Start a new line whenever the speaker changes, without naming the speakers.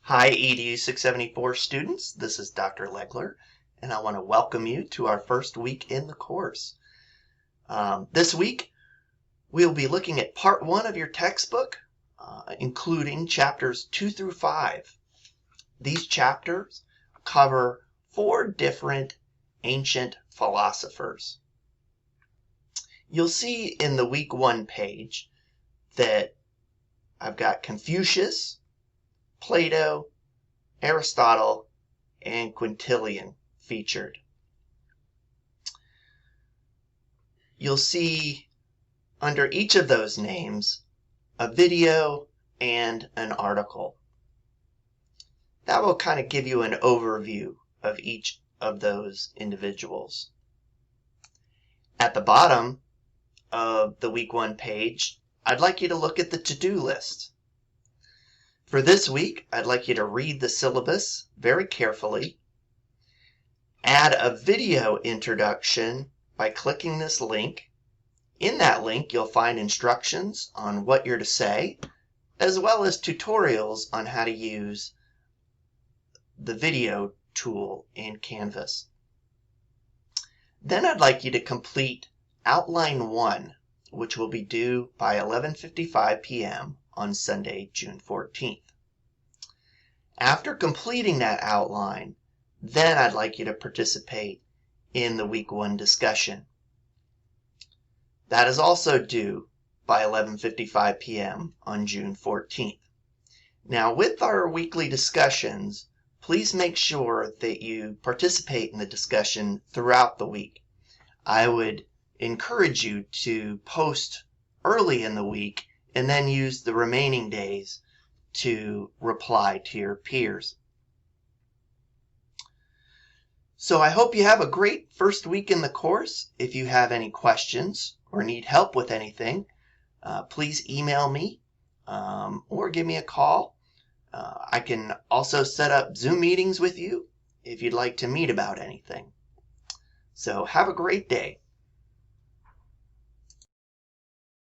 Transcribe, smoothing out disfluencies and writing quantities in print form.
Hi, EDU 674 students. This is Dr. Legler, and I want to welcome you to our first week in the course. This week, we'll be looking at part 1 of your textbook, including chapters 2 through 5. These chapters cover 4 different ancient philosophers. You'll see in the week 1 page that I've got Confucius, Plato, Aristotle, and Quintilian featured. You'll see under each of those names a video and an article. That will kind of give you an overview of each of those individuals. At the bottom of the week 1 page, I'd like you to look at the to-do list. For this week, I'd like you to read the syllabus very carefully, add a video introduction by clicking this link. In that link, you'll find instructions on what you're to say, as well as tutorials on how to use the video tool in Canvas. Then I'd like you to complete Outline 1, which will be due by 11:55 p.m. on Sunday, June 14th. After completing that outline, then I'd like you to participate in the week 1 discussion. That is also due by 11:55 p.m. on June 14th. Now, with our weekly discussions, please make sure that you participate in the discussion throughout the week. I would encourage you to post early in the week and then use the remaining days to reply to your peers. So I hope you have a great first week in the course. If you have any questions or need help with anything, please email me or give me a call. I can also set up Zoom meetings with you if you'd like to meet about anything. So have a great day.